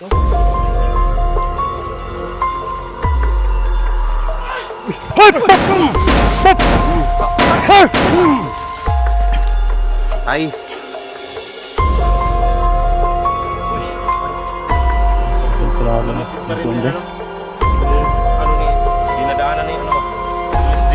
Ay. Grabe na. Matunda. Ano ni? Dinadaanan ni ano ba? LSD.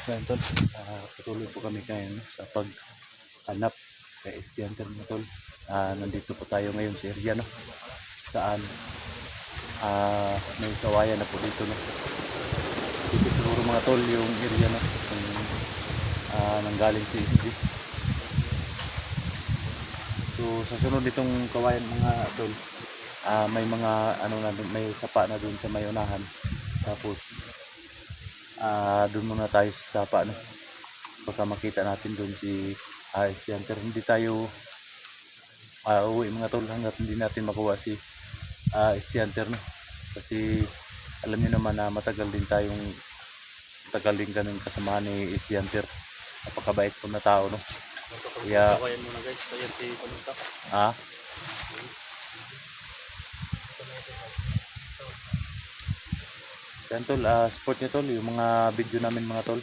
Yan tol, patuloy po kami ngayon sa paghanap kay Estudiante mga tol. Nandito po tayo ngayon sa area no, saan may kawayan na po dito no. Dito siguro mga tol yung area no, kung nanggaling si SG. So sa sunod nitong kawayan mga tol, may mga ano na dun, may sapa na dun sa may unahan. Tapos doon muna tayo sa sapa no, baka makita natin doon si Estudiante. Hindi tayo uwi mga tol hanggat hindi natin makuha si Estudiante no, kasi alam niyo naman na matagal din kaming kasama ni Estudiante. Napakabait po na tao no, kaya Kawayan muna guys, kaya si Panunta. Yan tol, support nyo tol yung mga video namin mga tol.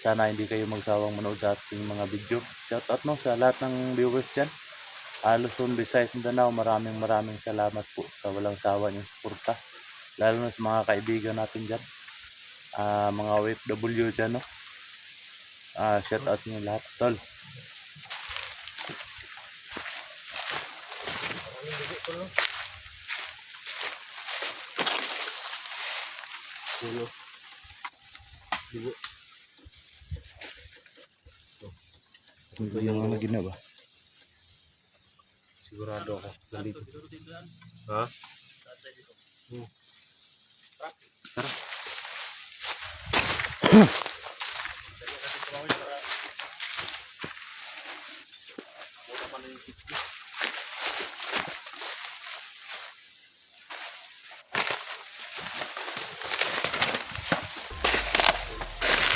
Sana hindi kayo magsawang manood sa ating mga video. Shout out no sa lahat ng viewers dyan. Luzon, Visayas, Mindanao, maraming salamat po sa walang sawa niyong suporta. Lalo na sa mga kaibigan natin dyan, mga OFW dyan no. Shout out nyo lahat tol. Ito yung mga ginawa. Sigurado ako. Nandito. Ha? Tara.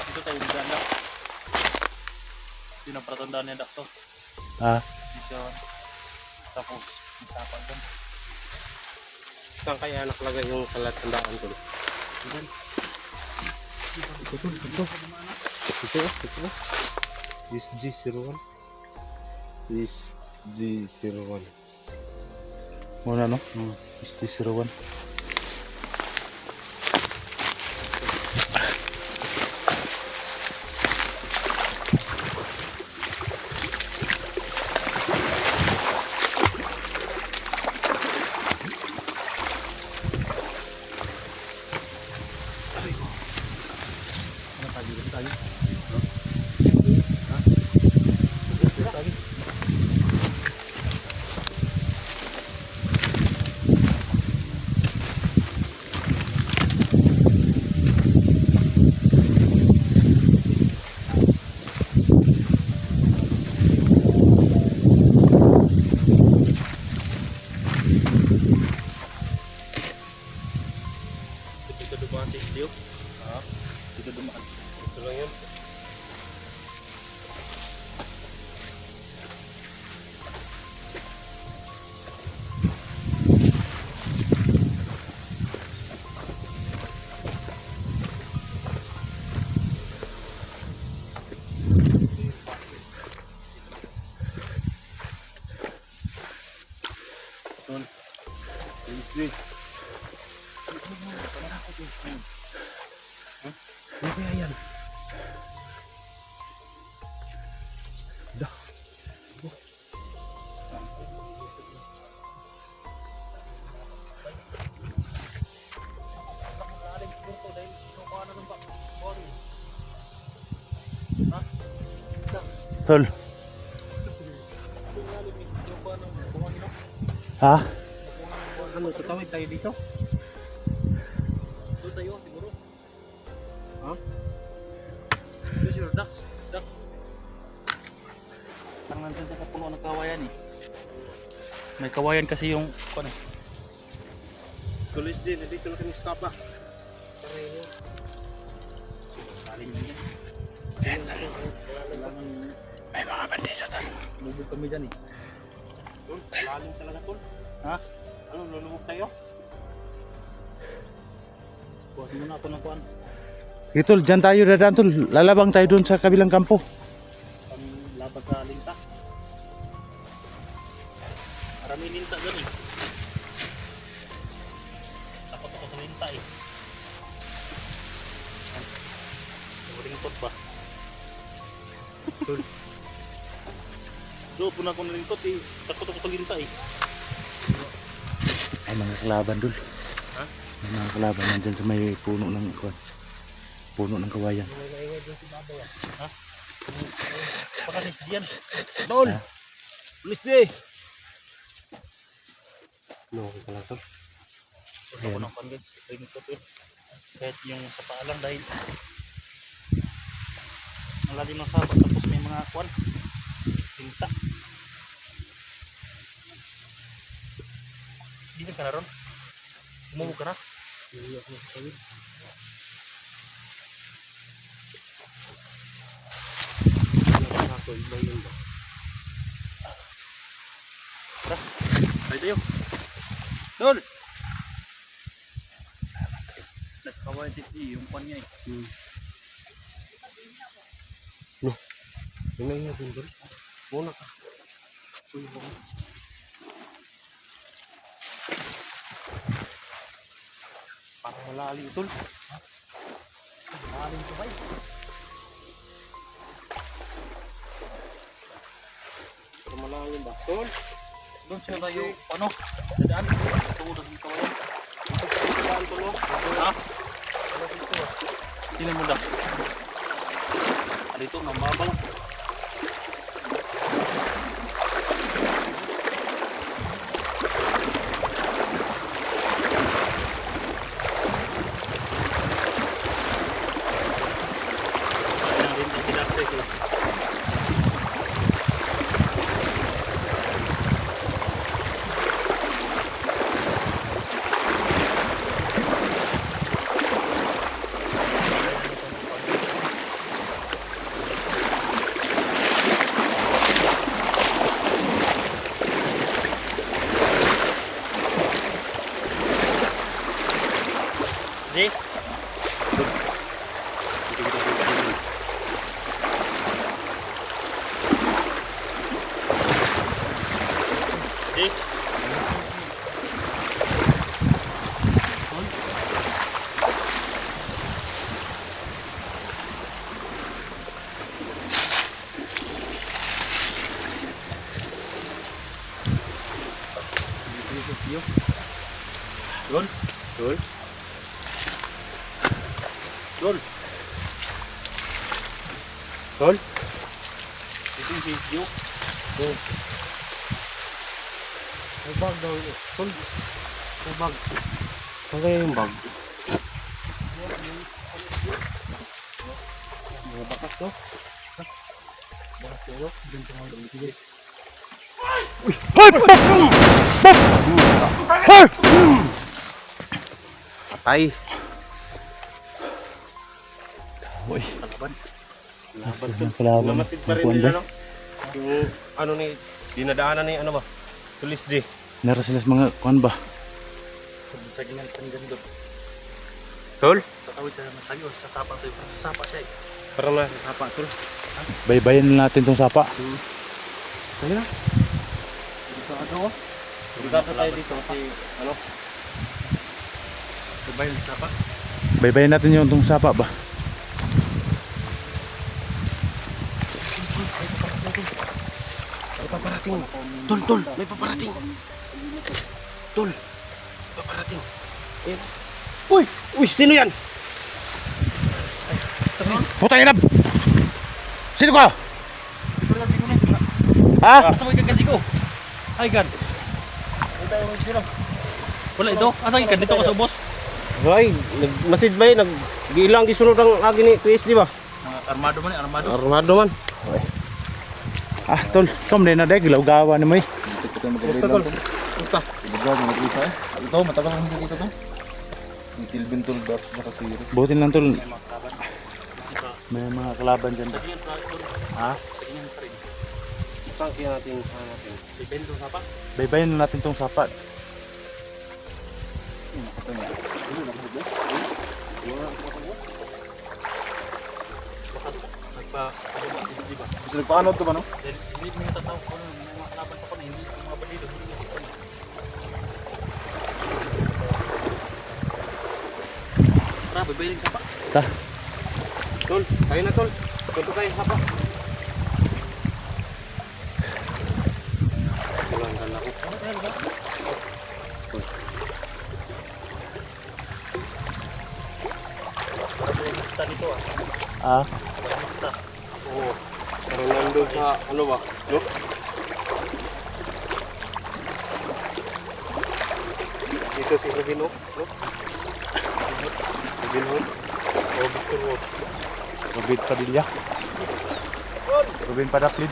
Dito tayo maganda. Yun ang pratandaan niya Dakto. Mission. Tapos, isapan doon. Saan kaya nakalagay yung palatandaan doon? Ito. This G01. This G01. Muna no? This G01. Dito dumaan si Steve. Dito dumaan. Ito lang yun. Ano kaya yan? Tol. Ha? Ano, tatawid tayo dito? May kawayan kasi yung ano. Tulis din, dito na kami sa sapa. Tara yun. Lalim na yan. May mga bandesa tayo. Lubog kami dyan eh. Tol, lalim talaga tol. Ha? Ano, lulubog tayo? Buhat muna ako ng kuhan. Sige tol, dyan tayo dadaan tol. Lalabang tayo dun sa kabilang kampo. Ang laban sa linta. Marami linta dyan eh. Takot ako sa linta eh. Lingkot ba? Doon po na ako nalingkot eh. Takot ako sa linta eh. Ay mga kalaban dul. Ha? May mga kalaban nandyan sa may puno ng kuwan. Puno ng kawayan. Ha? Pakanis diyan. Tol! Ha? Tulis din! No, okay ka lang tol. Ito ko ng kuhan guys. Lingkot eh. Kahit yung sa paa lang dahil ang lalim ng sabat tapos may mga kuhan. Linta. Hindi ka na ron? Umubog ka na? Hindi ako nasawid. Ano ako, ibang yun ba? Ay tayo. Dol! Nasa kawain si yung pan niya eh. Yun na yun tol. Muna ka. Uy, ako. Parang malalim tol. Malalim ito ba eh? Parang malalim ba? Tol! Doon siya tayo, ano? Dadaan? Tuulas ng kawayan. Saan tol mo? Ha? Sino mo daw? Dito, mambabang. Sayang rin din sila access eh. Di? Di? Dol? Tol? Dol? Tol? Ito yung video. May bag daw yun. Tol? May bag. Saan kaya yung bag? Mga bakas to? Bakas to no? Ganito nga lang. Sige. Patay. Uy, Talaban. Laban to. mga kalaban. Namasid pa rin Kuwan nila ba? no? Yung ano ni, dinadaanan ni ano ba? Tulis di. Meron sila sa mga kuwan ba? Segment ng gandot. Tol? Tatawid siya na sa'yo. Sasapa tayo. Sasapa siya eh. Parang nasa sapa tol. Baybayin na natin tong sapa. Kaya? Dito ano ko? Dito tayo dito kasi ano? Sabay ng sapa. Baybayin natin yung tong sapa ba? May paparating. Tol, tol, may paparating. Tol, may paparating. Ayan. Uy! Uy, sino yan? Putang ina! Sino ka? Ha? Asa mo ikan ko? Ay gan. Wala ito. Asa ikan dito ka sa ubos? Ay, nagmasid ba yun? Nag-ilang gisunod ang agi ni Chris, di ba? Armado man eh, armado. Armado man. Ah, tol, kom din na dek, gilaw gawa ni mo eh. tayo Basta magkabilang tol. to. Basta. Ibaga, mga kita eh. Ito, matagal na hindi dito to. Yung Tilbin Tool Box na kasi. Butin lang tol. May mga kalaban dyan. Ha? Basta kaya natin. Ibento sa pa. Baybayin na natin tong sapat. Kasi nagpaano ito ba no? Ta. Tol, kayo na tol. Punto tayo hapa. Tulungan ako. Ah. Oo. Pero nandun sa ano ba? No? Dito si Robin Hood. No? Robin Hood. O Victor Hood. Rubin Padilla. Rubin Padaklid.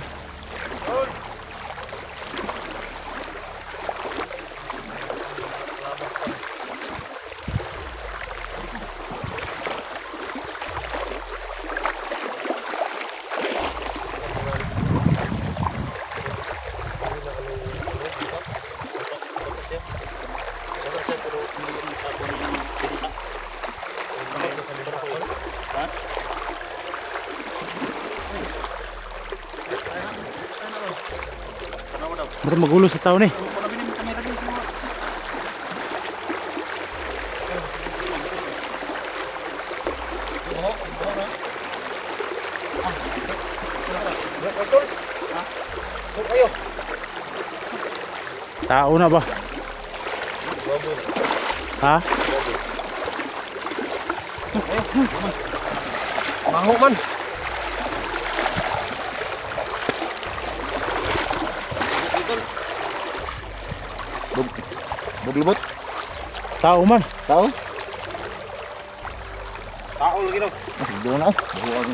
Ba't magulo sa tao ni? Tao na ba? Ha? Bango man. Buglubot? Tao man. Tao? Tao lagi daw. Doon na. Buwan.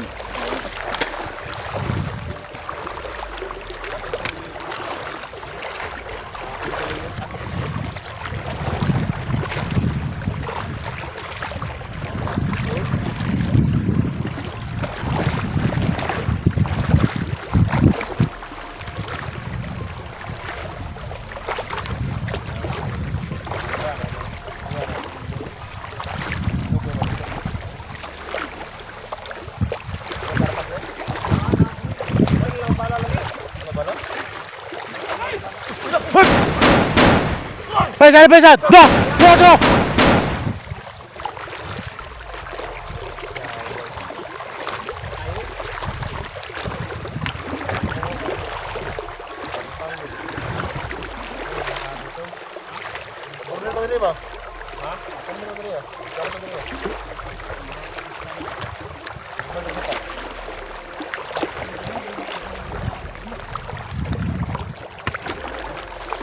Pesan, pesan. Dah, dah, dah.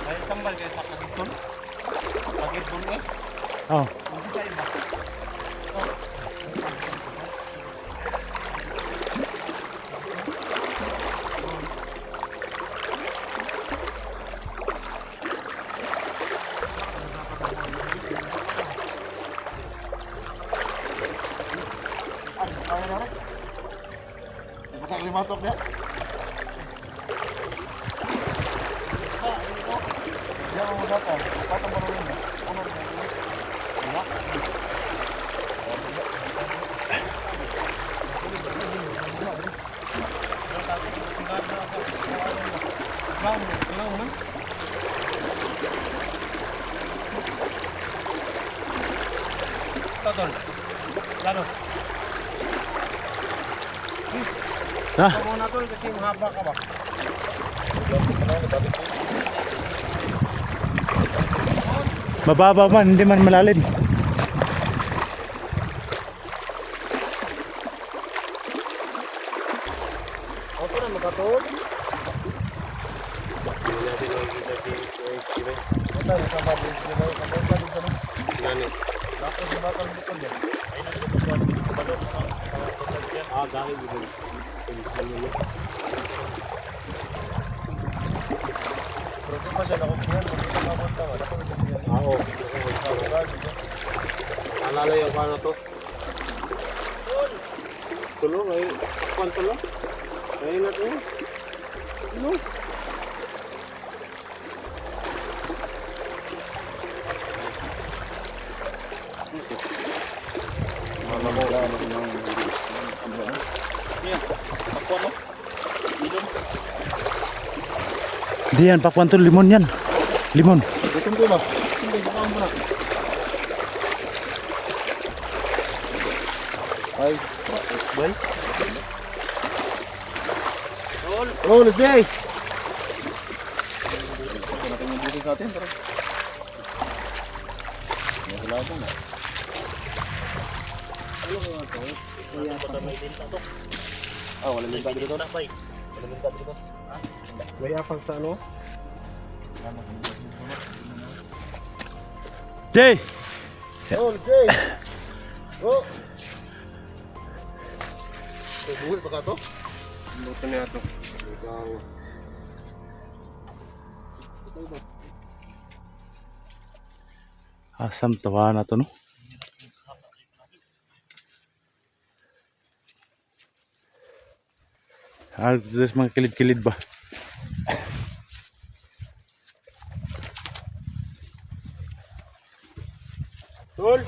Ay tambal kayo sa Kagitol. Kagitol eh. Oh. Hindi sa iba. Pakai lima tok dia. Dia mau datang. Kata baru ini. Tol. Lalo. Dah. Kamu na tol kasi mahaba ka ba? Mababa man, hindi man malalim. Asa na makatod? Hindi natin nakikita si Kita di sama di sini, sampai tadi sana. Gani. Lapor di bakal betul ya. Ah, dahil dito. Pero kung pasya ako Malalayo ko ano to. Tulo, may takpan tulo. Ngayon natin. Ano? Di yan, pakwan tol, limon yan. Limon. Dito ko lang. Hindi, baka mo na. Ay, boy. Oh, let's go. Ito natin yung bukin sa atin, tara. Wala ko na. Ah, wala linta dito. Wala linta dito. May apang sa ano? Jay! Oh, let's go. Oh. Buhay pa ka to? Buto niya to. Ikaw. Asam tawa na to, no? Terus mga kilid-kilid ba? Tol!